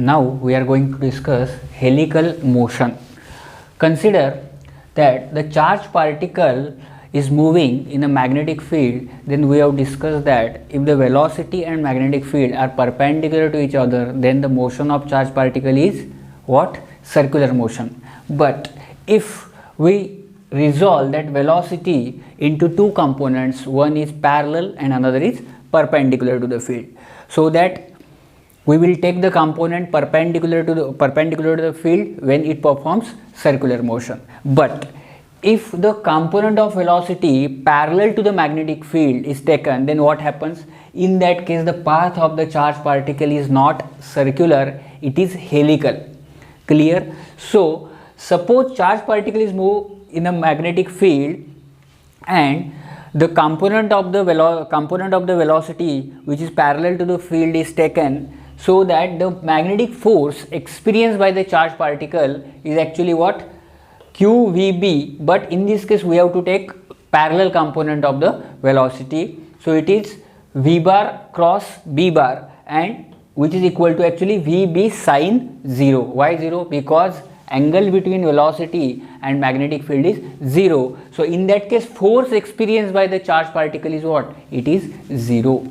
Now we are going to discuss helical motion. Consider that the charged particle is moving in a magnetic field. Then we have discussed that if the velocity and magnetic field are perpendicular to each other, then the motion of charged particle is what? Circular motion. But if we resolve that velocity into two components, one is parallel and another is perpendicular to the field, so that we will take the component perpendicular to the field when it performs circular motion. But if the component of velocity parallel to the magnetic field is taken, then what happens? In that case, the path of the charged particle is not circular, it is helical. Clear? So suppose charged particle is moved in a magnetic field and the component of the velocity which is parallel to the field is taken, so that the magnetic force experienced by the charged particle is actually what? QVB, but in this case we have to take parallel component of the velocity, so it is V bar cross B bar, and which is equal to actually VB sine 0. Why 0? Because angle between velocity and magnetic field is 0. So in that case, force experienced by the charged particle is what? It is 0.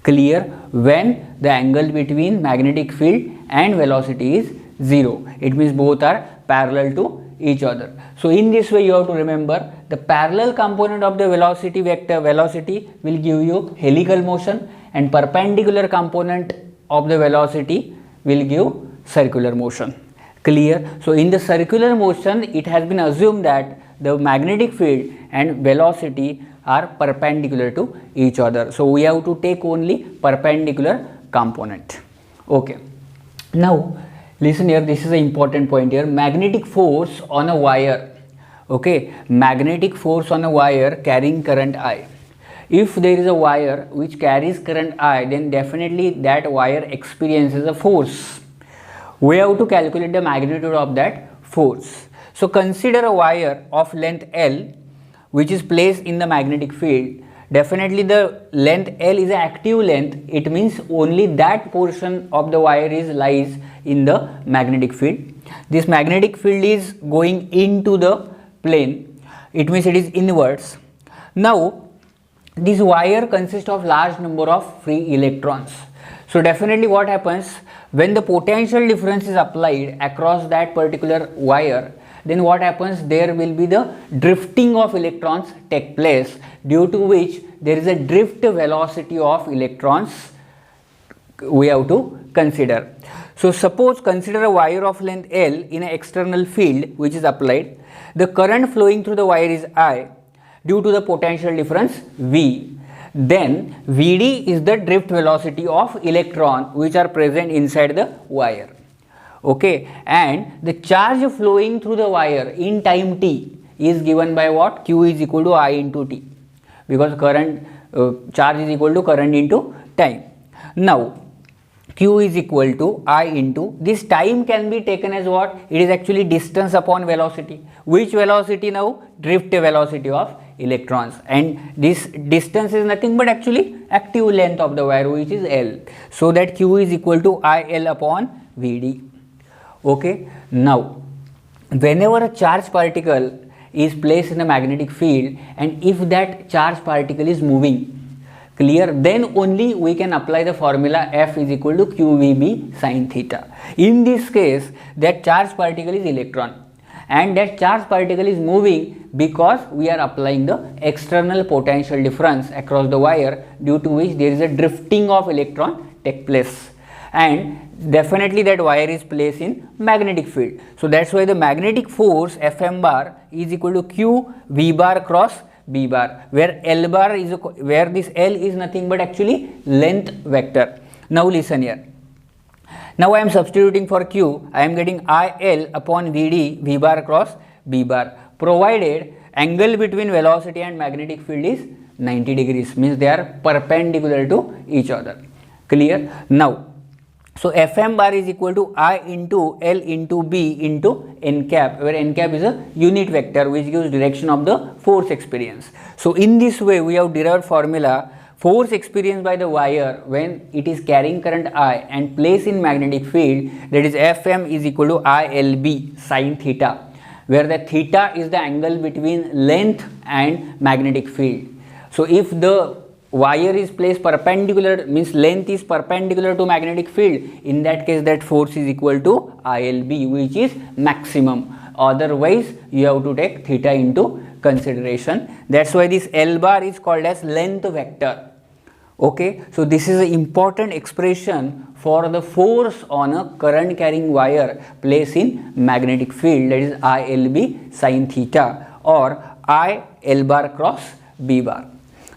Clear? When the angle between magnetic field and velocity is 0, it means both are parallel to each other. So in this way you have to remember the parallel component of the velocity vector velocity will give you helical motion, and perpendicular component of the velocity will give circular motion. Clear? So in the circular motion, it has been assumed that the magnetic field and velocity are perpendicular to each other. So we have to take only perpendicular component. Okay. Now listen here, this is an important point here. Magnetic force on a wire. Okay. Magnetic force on a wire carrying current I. If there is a wire which carries current I, then definitely that wire experiences a force. We have to calculate the magnitude of that force. So consider a wire of length L which is placed in the magnetic field. Definitely the length L is an active length. It means only that portion of the wire lies in the magnetic field. This magnetic field is going into the plane. It means it is inwards. Now this wire consists of large number of free electrons. So definitely what happens when the potential difference is applied across that particular wire, then what happens? There will be the drifting of electrons take place, due to which there is a drift velocity of electrons we have to consider. So suppose consider a wire of length L in an external field which is applied. The current flowing through the wire is I due to the potential difference V. Then Vd is the drift velocity of electron which are present inside the wire. Okay, and the charge flowing through the wire in time t is given by what? Q is equal to I into t, because current charge is equal to current into time. Now Q is equal to I into, this time can be taken as what? It is actually distance upon velocity. Which velocity now? Drift velocity of electrons, and this distance is nothing but actually active length of the wire which is L. So that Q is equal to IL upon Vd. Okay. Now whenever a charged particle is placed in a magnetic field, and if that charged particle is moving, clear, then only we can apply the formula F is equal to QVB sine theta. In this case, that charged particle is electron, and that charged particle is moving because we are applying the external potential difference across the wire, due to which there is a drifting of electron take place, and definitely that wire is placed in magnetic field. So that's why the magnetic force Fm bar is equal to Q V bar cross B bar, where L bar is, where this L is nothing but actually length vector. Now listen here. Now I am substituting for Q, I am getting IL upon Vd V bar cross B bar, provided angle between velocity and magnetic field is 90 degrees, means they are perpendicular to each other. Clear? Now so Fm bar is equal to I into L into B into n cap, where n cap is a unit vector which gives direction of the force experience. So in this way we have derived formula force experienced by the wire when it is carrying current I and placed in magnetic field, that is Fm is equal to ILB sin theta, where the theta is the angle between length and magnetic field. So if the wire is placed perpendicular, means length is perpendicular to magnetic field, in that case that force is equal to ILB, which is maximum. Otherwise you have to take theta into consideration. That's why this L bar is called as length vector. Okay, so this is an important expression for the force on a current carrying wire placed in magnetic field, that is ILB sin theta or I L bar cross B bar.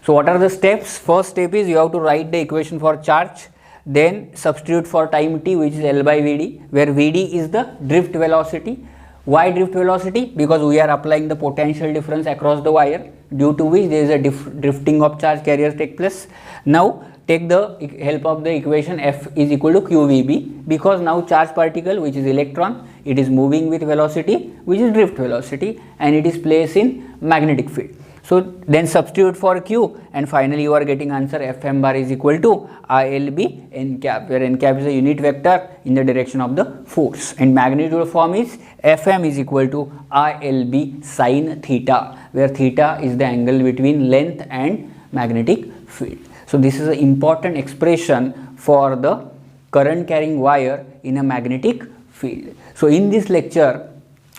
So what are the steps? First step is you have to write the equation for charge, then substitute for time t, which is L by Vd, where Vd is the drift velocity. Why drift velocity? Because we are applying the potential difference across the wire, due to which there is a drifting of charge carriers take place. Now take the help of the equation F is equal to QVB, because now charge particle, which is electron, it is moving with velocity which is drift velocity and it is placed in magnetic field. So then substitute for Q and finally you are getting answer Fm bar is equal to ILB n cap, where n cap is a unit vector in the direction of the force, and magnitude form is Fm is equal to ILB sin theta, where theta is the angle between length and magnetic field. So this is an important expression for the current carrying wire in a magnetic field. So in this lecture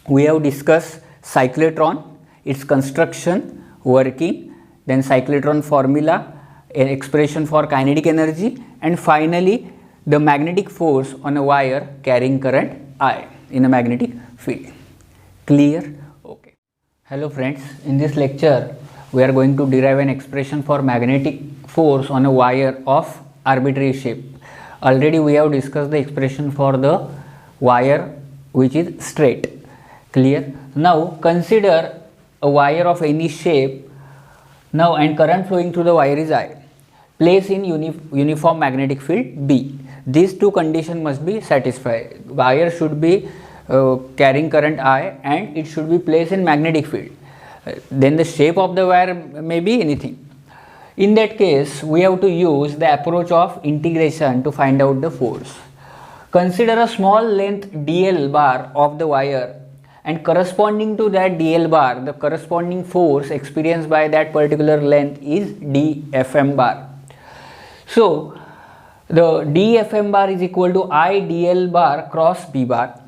we have discussed cyclotron, its construction, working, then cyclotron formula, an expression for kinetic energy, and finally the magnetic force on a wire carrying current I in a magnetic field. Clear? Okay. Hello friends, in this lecture we are going to derive an expression for magnetic force on a wire of arbitrary shape. Already we have discussed the expression for the wire which is straight. Clear? Now consider a wire of any shape now and current flowing through the wire is I. Place in uniform magnetic field B. These two conditions must be satisfied. Wire should be carrying current I and it should be placed in magnetic field. Then the shape of the wire may be anything. In that case we have to use the approach of integration to find out the force. Consider a small length dl bar of the wire, and corresponding to that dl bar, the corresponding force experienced by that particular length is dfm bar. So the dfm bar is equal to I dl bar cross b bar.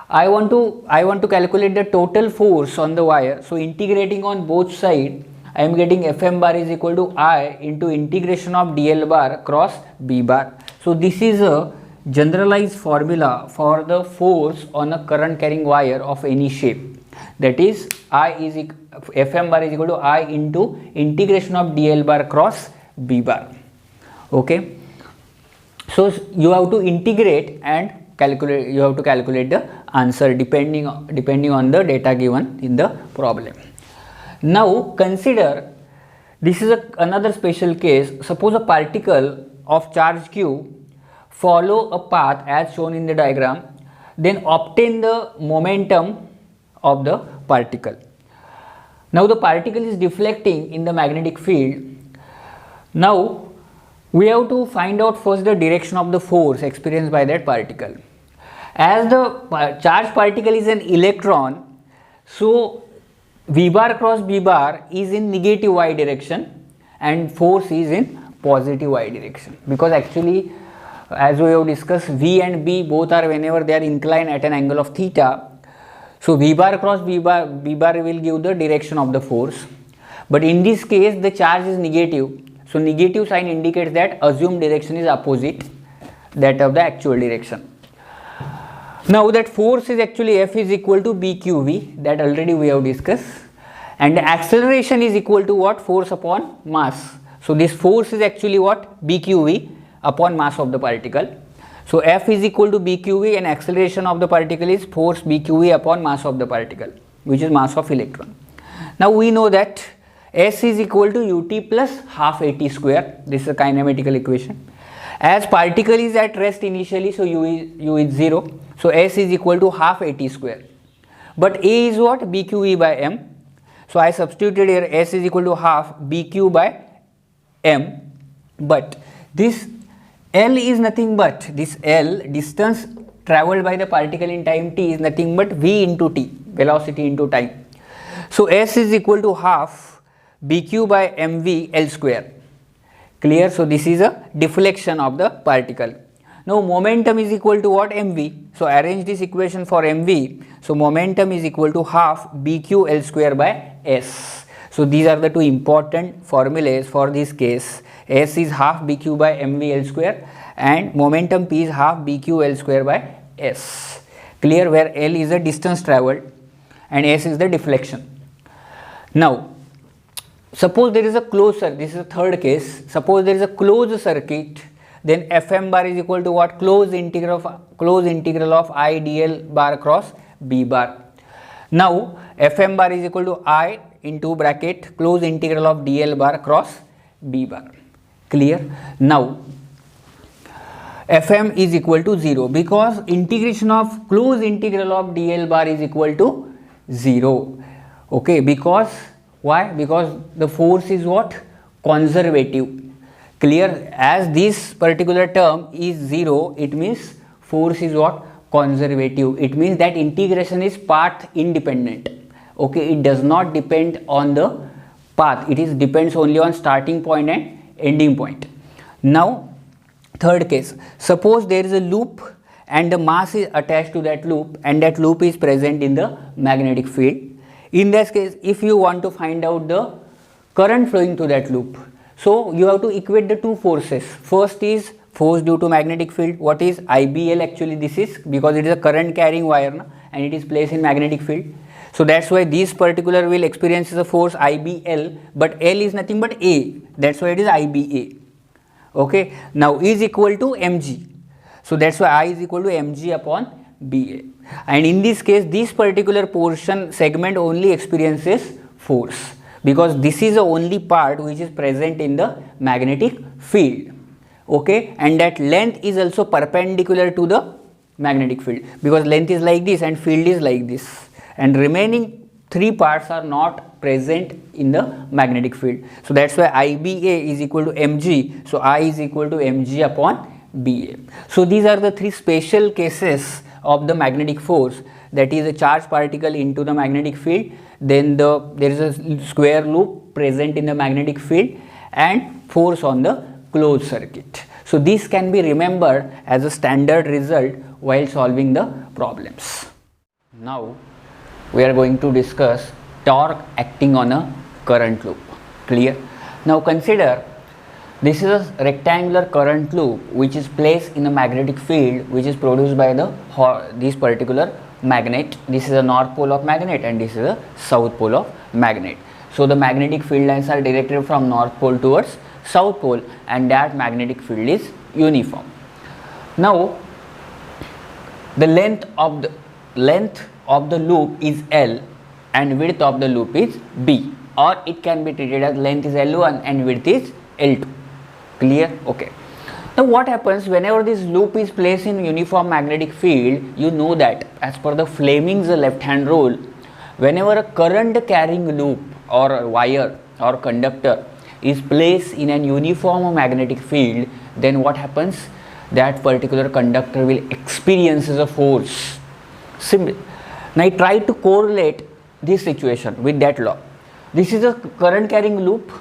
I want to calculate the total force on the wire. So integrating on both sides, I am getting fm bar is equal to I into integration of dl bar cross b bar. So this is a generalized formula for the force on a current carrying wire of any shape, that is Fm bar is equal to I into integration of dl bar cross b bar. Okay, so you have to integrate and calculate, you have to calculate the answer depending on the data given in the problem. Now consider this is another special case. Suppose a particle of charge q follow a path as shown in the diagram, then obtain the momentum of the particle. Now the particle is deflecting in the magnetic field. Now we have to find out first the direction of the force experienced by that particle. As the charged particle is an electron, so V bar cross B bar is in negative y direction and force is in positive y direction, because actually as we have discussed, V and B both are whenever they are inclined at an angle of theta. So V bar cross B bar will give the direction of the force. But in this case the charge is negative. So negative sign indicates that assumed direction is opposite that of the actual direction. Now that force is actually F is equal to BQV, that already we have discussed. And the acceleration is equal to what? Force upon mass. So this force is actually what? BQV upon mass of the particle. So F is equal to BQV and acceleration of the particle is force BQV upon mass of the particle, which is mass of electron. Now we know that S is equal to UT plus half AT square. This is a kinematical equation. As particle is at rest initially, so U is 0. So S is equal to half AT square. But A is what? BQV by M. So I substituted here S is equal to half BQ by M. but this L is nothing but, this L, distance traveled by the particle in time t, is nothing but v into t, velocity into time. So S is equal to half bq by mv L square. Clear? So this is a deflection of the particle. Now momentum is equal to what? mv. So arrange this equation for mv. So momentum is equal to half bq L square by S. So these are the two important formulas for this case. S is half bq by mv L square and momentum p is half bq L square by S. Clear? Where L is the distance travelled and S is the deflection. Now suppose there is a closed circuit, this is the third case. Suppose there is a closed circuit, then Fm bar is equal to what? Closed integral of I dl bar cross B bar. Now Fm bar is equal to I into bracket closed integral of dl bar cross B bar. Clear? Now Fm is equal to 0 because integration of closed integral of dl bar is equal to 0. Okay, because why? Because the force is what? Conservative. Clear? As this particular term is 0, it means force is what? Conservative. It means that integration is path independent. Okay, it does not depend on the path. It is depends only on starting point and ending point. Now third case, suppose there is a loop and the mass is attached to that loop and that loop is present in the magnetic field. In this case, if you want to find out the current flowing through that loop, so you have to equate the two forces. First is force due to magnetic field. What is IBL? Actually this is because it is a current carrying wire and it is placed in magnetic field. So that's why this particular will experience a force IBL, but L is nothing but A. That's why it is IBA. Okay. Now is equal to mg. So that's why I is equal to mg upon BA. And in this case, this particular portion segment only experiences force because this is the only part which is present in the magnetic field. Okay, and that length is also perpendicular to the magnetic field because length is like this and field is like this, and remaining three parts are not present in the magnetic field. So that's why IBA is equal to mg. So I is equal to mg upon BA. So these are the three special cases of the magnetic force, that is a charged particle into the magnetic field, then there is a square loop present in the magnetic field, and force on the closed circuit. So this can be remembered as a standard result while solving the problems. Now we are going to discuss torque acting on a current loop. Clear? Now consider this is a rectangular current loop which is placed in a magnetic field which is produced by this particular magnet. This is a north pole of magnet and this is a south pole of magnet. So the magnetic field lines are directed from north pole towards south pole and that magnetic field is uniform. Now the length of the loop is L and width of the loop is B, or it can be treated as length is L1 and width is L2. Clear? Okay. Now what happens whenever this loop is placed in uniform magnetic field? You know that as per the Fleming's left hand rule, whenever a current carrying loop or wire or conductor is placed in an uniform magnetic field, then what happens? That particular conductor will experience a force. Simple. Now I try to correlate this situation with that law. This is a current carrying loop.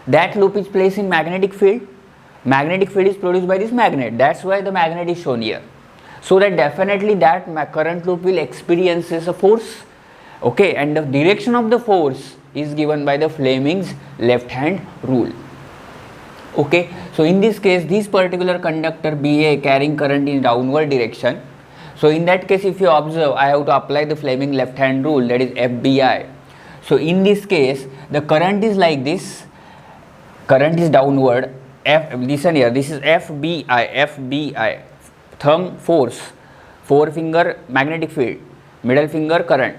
That loop is placed in magnetic field. Magnetic field is produced by this magnet. That's why the magnet is shown here. So that definitely that current loop will experience a force. Okay, and the direction of the force is given by the Fleming's left hand rule. Okay, so in this case, this particular conductor BA carrying current in downward direction. So in that case, if you observe, I have to apply the Fleming left hand rule, that is FBI. So in this case, the current is like this. Current is downward. Listen here, this is FBI, thumb force, forefinger magnetic field, middle finger current.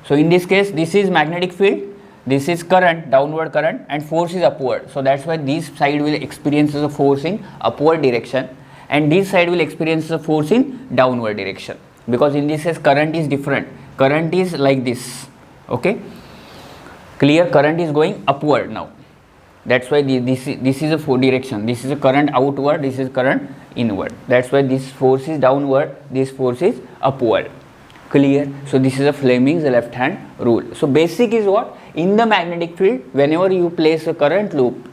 So in this case, this is magnetic field, this is current, downward current, and force is upward. So that's why this side will experience a force in upward direction and this side will experience a force in downward direction, because in this case current is different. Current is like this. Okay, clear? Current is going upward now. That's why this is a direction. This is a current outward, this is current inward. That's why this force is downward, this force is upward. Clear? So this is a Fleming's left hand rule. So basic is what? In the magnetic field, whenever you place a current loop,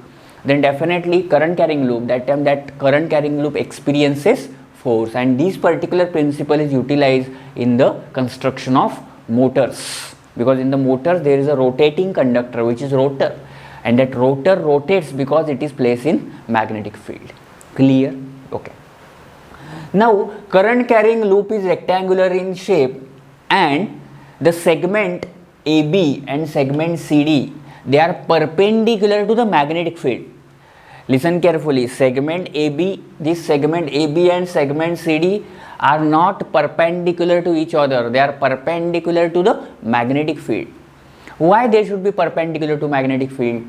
then definitely current carrying loop, that time that current carrying loop experiences force, and this particular principle is utilized in the construction of motors, because in the motors there is a rotating conductor which is rotor, and that rotor rotates because it is placed in magnetic field. Clear? Okay. Now current carrying loop is rectangular in shape, and the segment AB and segment CD, they are perpendicular to the magnetic field. Listen carefully, segment AB, this segment AB and segment CD are not perpendicular to each other, they are perpendicular to the magnetic field. Why they should be perpendicular to magnetic field?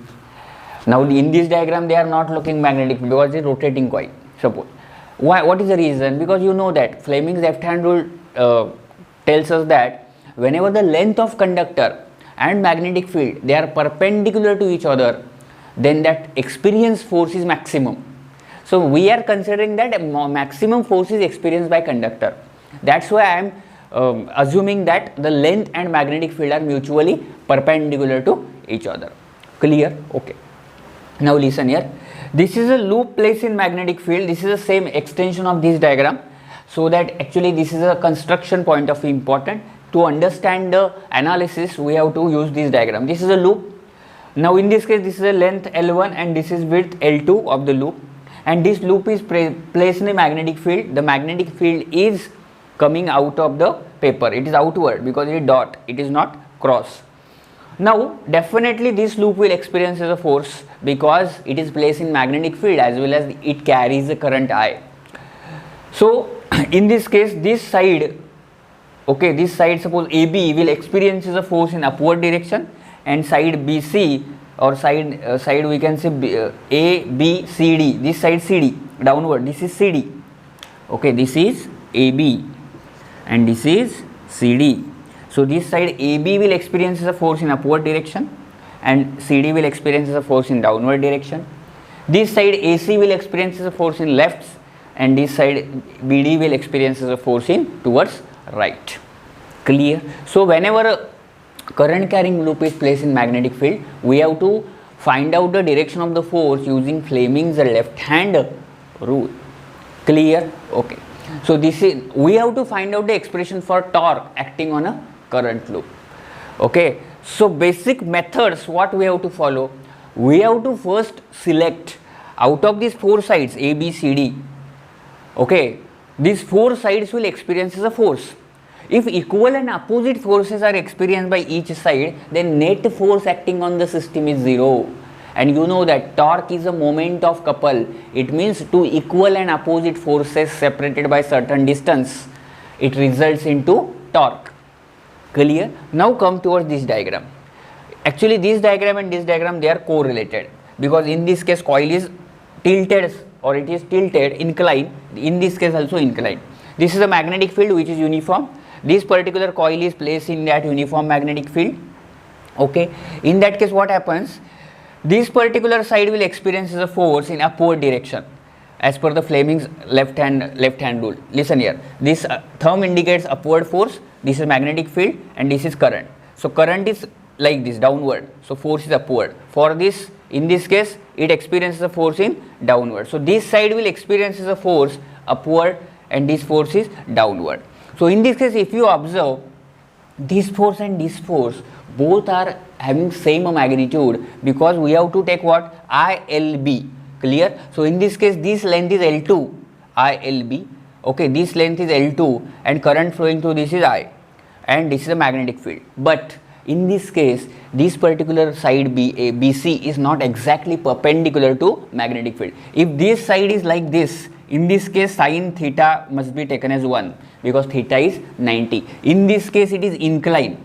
Now in this diagram they are not looking magnetic field because it is rotating coil, suppose. Why? What is the reason? Because you know that Fleming's left hand rule tells us that whenever the length of conductor and magnetic field, they are perpendicular to each other, then that experience force is maximum. So we are considering that maximum force is experienced by conductor. That's why I am assuming that the length and magnetic field are mutually perpendicular to each other. Clear? Okay. Now listen here. This is a loop placed in magnetic field. This is the same extension of this diagram. So that actually this is a construction point of important. To understand the analysis, we have to use this diagram. This is a loop. Now in this case, this is a length L1 and this is width L2 of the loop. And this loop is placed in a magnetic field. The magnetic field is coming out of the paper. It is outward because it is dot. It is not cross. Now definitely this loop will experience a force because it is placed in magnetic field as well as it carries the current I. So in this case, this side, okay, this side suppose AB will experience a force in upward direction, and side BC or side we can say A, B, CD, this side CD downward, this is CD. Okay, this is AB and this is CD. So this side AB will experience a force in upward direction and CD will experience a force in downward direction. This side AC will experience a force in left and this side BD will experience a force in towards right. Clear? So whenever a current carrying loop is placed in magnetic field, we have to find out the direction of the force using Fleming's left hand rule. Clear? Okay. So this is, we have to find out the expression for torque acting on a current loop. Okay. So basic methods what we have to follow, we have to first select out of these four sides A, B, C, D. Okay, these four sides will experience a force. If equal and opposite forces are experienced by each side, then net force acting on the system is zero. And you know that torque is a moment of couple. It means two equal and opposite forces separated by certain distance. It results into torque. Clear? Now come towards this diagram. Actually this diagram and this diagram, they are correlated because in this case coil is tilted or it is tilted inclined, in this case also inclined. This is a magnetic field which is uniform. This particular coil is placed in that uniform magnetic field. Okay, in that case what happens, this particular side will experience a force in upward direction as per the Fleming's left hand rule. Listen here, this thumb indicates upward force, this is magnetic field and this is current. So current is like this downward, so force is upward. For this, in this case it experiences a force in downward. So this side will experience a force upward and this force is downward. So in this case if you observe, this force and this force both are having same magnitude because we have to take what? ILB. Clear? So in this case this length is L2, ILB. Okay, this length is L2 and current flowing through this is I, and this is a magnetic field. But in this case, this particular side BC is not exactly perpendicular to magnetic field. If this side is like this, in this case sin theta must be taken as 1 because theta is 90. In this case it is inclined.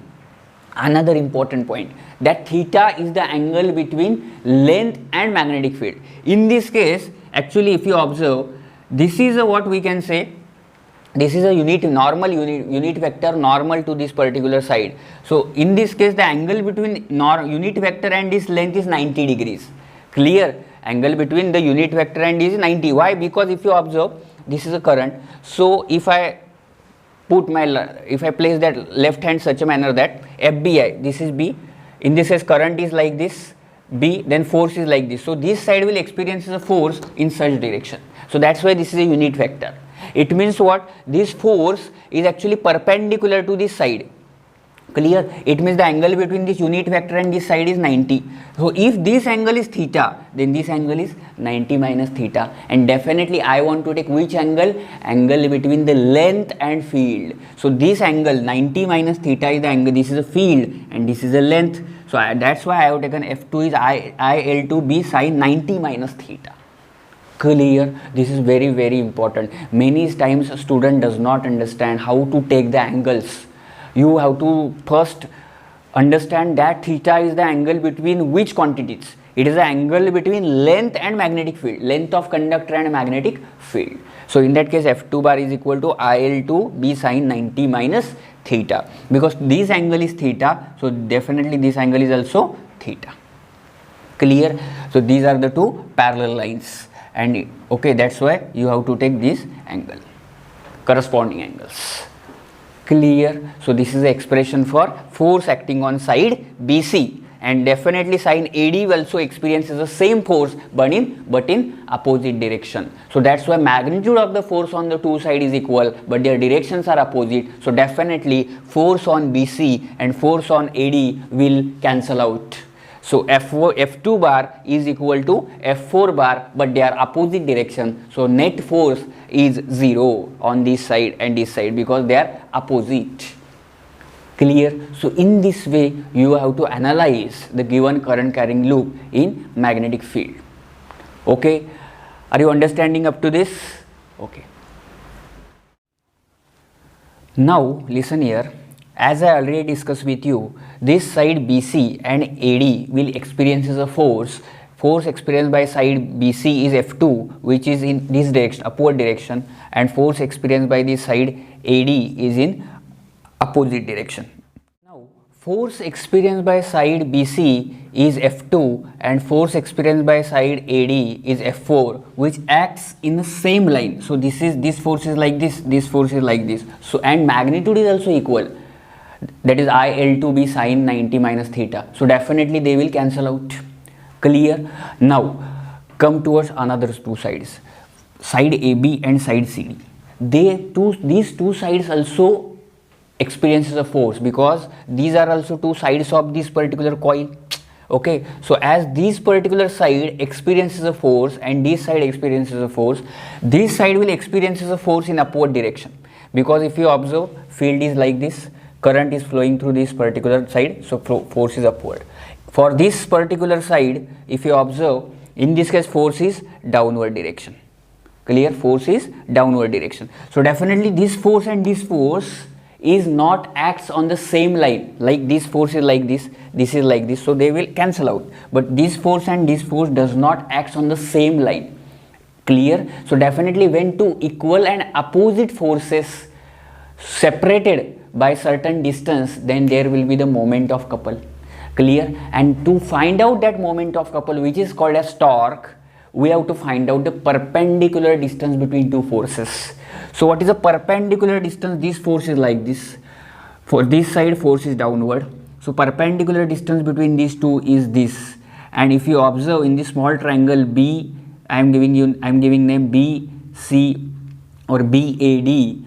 Another important point, that theta is the angle between length and magnetic field. In this case, actually if you observe, this is a what we can say, this is a unit vector normal to this particular side. So in this case the angle between unit vector and this length is 90 degrees. Clear? Angle between the unit vector and D is 90. Why? Because if you observe, this is a current. So if I place that left hand such a manner that FBI, this is B, in this case current is like this, B, then force is like this. So this side will experience a force in such direction. So that's why this is a unit vector. It means what? This force is actually perpendicular to this side. Clear? It means the angle between this unit vector and this side is 90. So if this angle is theta, then this angle is 90 minus theta, and definitely I want to take which angle? Angle between the length and field. So this angle 90 minus theta is the angle, this is a field and this is a length. So that's why I have taken F2 is IL2B sine 90 minus theta. Clear? This is very, very important. Many times a student does not understand how to take the angles. You have to first understand that theta is the angle between which quantities. It is the angle between length and magnetic field, length of conductor and magnetic field. So in that case F2 bar is equal to IL2 B sine 90 minus theta, because this angle is theta, so definitely this angle is also theta. Clear? So these are the two parallel lines, and okay, that's why you have to take this angle, corresponding angles. Clear? So this is the expression for force acting on side BC, and definitely sine AD also experiences the same force but in opposite direction. So that's why magnitude of the force on the two sides is equal but their directions are opposite. So definitely force on BC and force on AD will cancel out. So F2 bar is equal to F4 bar, but they are opposite direction. So net force is 0 on this side and this side because they are opposite. Clear? So in this way you have to analyze the given current carrying loop in magnetic field. Okay, are you understanding up to this? Okay. Now listen here. As I already discussed with you, this side BC and AD will experience a force. Force experienced by side BC is F2, which is in this direction, upward direction, and force experienced by this side AD is in opposite direction. Now, force experienced by side BC is F2 and force experienced by side AD is F4, which acts in the same line. So this force is like this force is like this. So and magnitude is also equal. That is IL2B sine 90 minus theta. So definitely they will cancel out. Clear? Now come towards another two sides, side AB and side CD. These two sides also experiences a force because these are also two sides of this particular coil. Okay, so as this particular side experiences a force and this side experiences a force, this side will experiences a force in upward direction, because if you observe, field is like this, current is flowing through this particular side, so force is upward. For this particular side, if you observe, in this case force is downward direction. Clear? Force is downward direction. So definitely this force and this force is not acts on the same line, like this force is like this is like this, so they will cancel out. But this force and this force does not acts on the same line. Clear? So definitely when two equal and opposite forces separated by certain distance, then there will be the moment of couple. Clear? And to find out that moment of couple, which is called as torque, we have to find out the perpendicular distance between two forces. So what is the perpendicular distance? This force is like this. For this side force is downward. So perpendicular distance between these two is this. And if you observe in this small triangle B, I am giving name BC or BAD.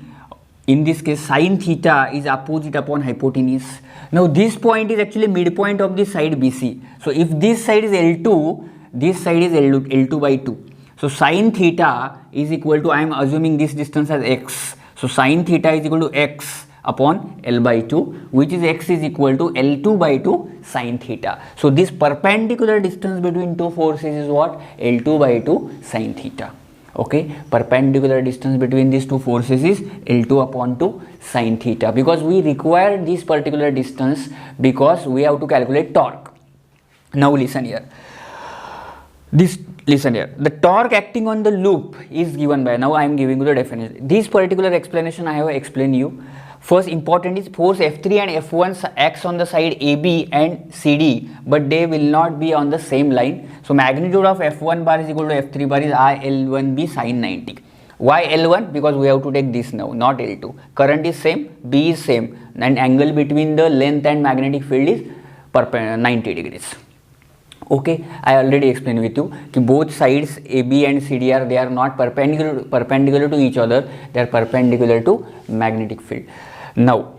In this case, sine theta is opposite upon hypotenuse. Now this point is actually midpoint of this side BC. So if this side is L2, this side is L2 by 2. So sine theta is equal to, I am assuming this distance as x. So sine theta is equal to x upon L by 2, which is x is equal to L2 by 2 sine theta. So this perpendicular distance between two forces is what? L2 by 2 sine theta. Okay, perpendicular distance between these two forces is L2 upon 2 sine theta, because we require this particular distance because we have to calculate torque. Now listen here. Listen here. The torque acting on the loop is given by, now I am giving you the definition. This particular explanation I have explained you, First important is force F3 and F1 acts on the side AB and CD, but they will not be on the same line. So magnitude of F1 bar is equal to F3 bar is IL1B sin 90. Why L1? Because we have to take this now, not L2. Current is same, B is same, and angle between the length and magnetic field is 90 degrees. Okay, I already explained with you कि both sides AB and CD they are not perpendicular to each other, they are perpendicular to magnetic field. Now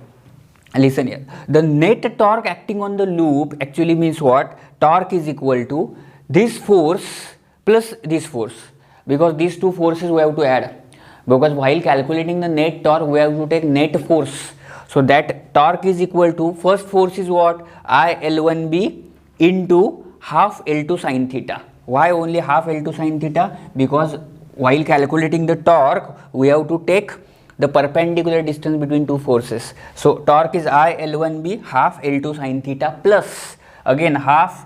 listen here, the net torque acting on the loop actually means what? Torque is equal to this force plus this force, because these two forces we have to add, because while calculating the net torque we have to take net force. So that torque is equal to, first force is what? IL1B into half L2 sin theta. Why only half L2 sin theta? Because while calculating the torque we have to take the perpendicular distance between two forces. So torque is IL1B half L2 sin theta plus again half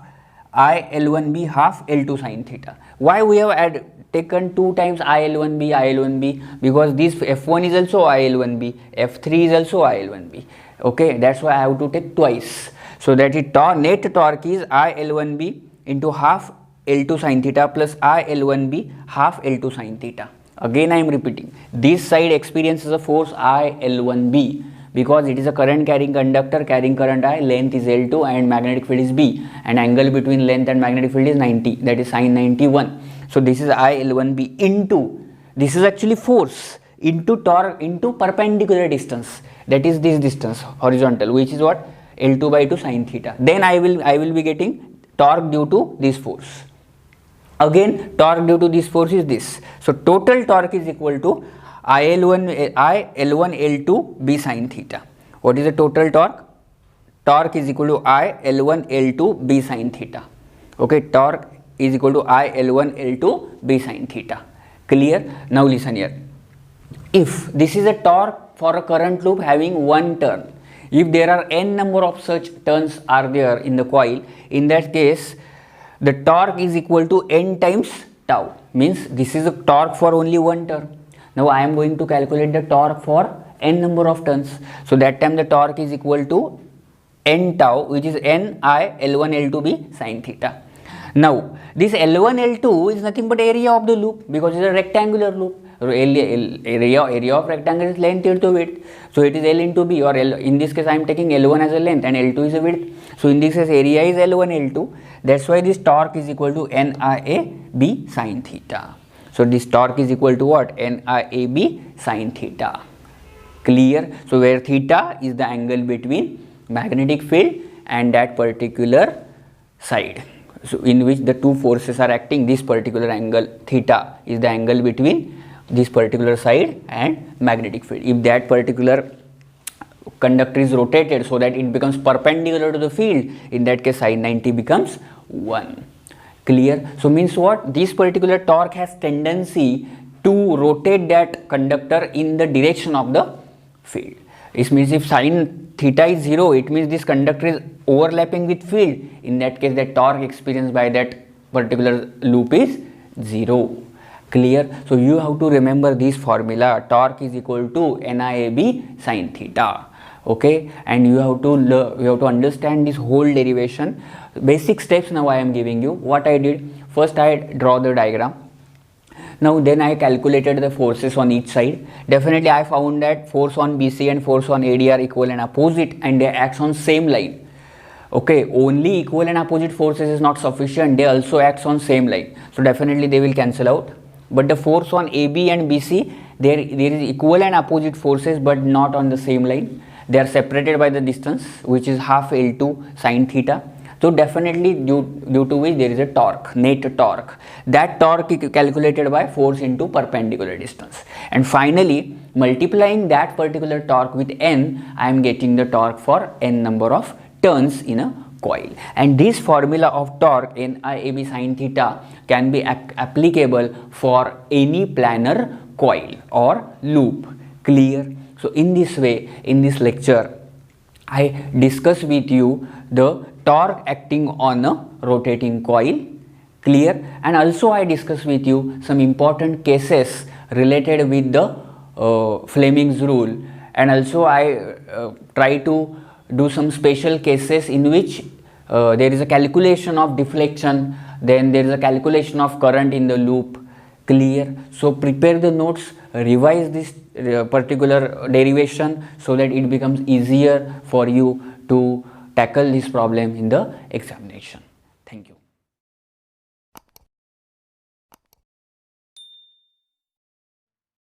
IL1B half L2 sin theta. Why we have taken two times IL1B, because this F1 is also IL1B, F3 is also IL1B. Okay, that's why I have to take twice. So that net torque is IL1B into half L2 sin theta plus IL1B half L2 sin theta. Again I am repeating, this side experiences a force IL1B because it is a current carrying conductor carrying current I, length is L2 and magnetic field is B, and angle between length and magnetic field is 90, that is sin 91. So this is IL1B into, this is actually force, into torque into perpendicular distance, that is this distance horizontal, which is what? L2 by 2 sin theta. Then I will be getting torque due to this force. Again torque due to this force is this. So total torque is equal to L1 L2 B sin theta. What is the total torque? Torque is equal to L1 L2 B sin theta. Okay, torque is equal to L1 L2 B sin theta. Clear? Now listen here. If this is a torque for a current loop having one turn, if there are n number of such turns are there in the coil, in that case the torque is equal to n times tau, means this is a torque for only one turn. Now I am going to calculate the torque for n number of turns. So that time the torque is equal to n tau, which is n I L1 L2 B sin theta. Now this L1 L2 is nothing but area of the loop, because it is a rectangular loop. Area of rectangle is length into width. So it is L into B, or L, in this case I am taking L1 as a length and L2 is a width. So in this case area is L1 L2. That's why this torque is equal to NIA B sin theta. So this torque is equal to what? NIA B sin theta. Clear? So where theta is the angle between magnetic field and that particular side. So in which the two forces are acting, this particular angle theta is the angle between this particular side and magnetic field. If that particular conductor is rotated so that it becomes perpendicular to the field, in that case sin 90 becomes 1. Clear? So means what? This particular torque has tendency to rotate that conductor in the direction of the field. It means if sin theta is 0, it means this conductor is overlapping with field. In that case, the torque experienced by that particular loop is 0. Clear? So you have to remember this formula, torque is equal to NIAB sin theta. Okay, and you have to understand this whole derivation. Basic steps now I am giving you. What I did, first I draw the diagram. Now then I calculated the forces on each side. Definitely I found that force on BC and force on AD are equal and opposite, and they act on same line. Okay, only equal and opposite forces is not sufficient, they also act on same line. So definitely they will cancel out. But the force on AB and BC, there is equal and opposite forces but not on the same line. They are separated by the distance, which is half L2 sin theta. So definitely due to which there is a torque, net torque. That torque is calculated by force into perpendicular distance. And finally, multiplying that particular torque with n, I am getting the torque for n number of turns in a coil. And this formula of torque NIAB sin theta can be applicable for any planar coil or loop. Clear? So in this way, in this lecture, I discuss with you the torque acting on a rotating coil. Clear? And also I discuss with you some important cases related with the Fleming's rule and also I try to do some special cases in which there is a calculation of deflection, then there is a calculation of current in the loop. Clear? So prepare the notes, revise this particular derivation so that it becomes easier for you to tackle this problem in the examination.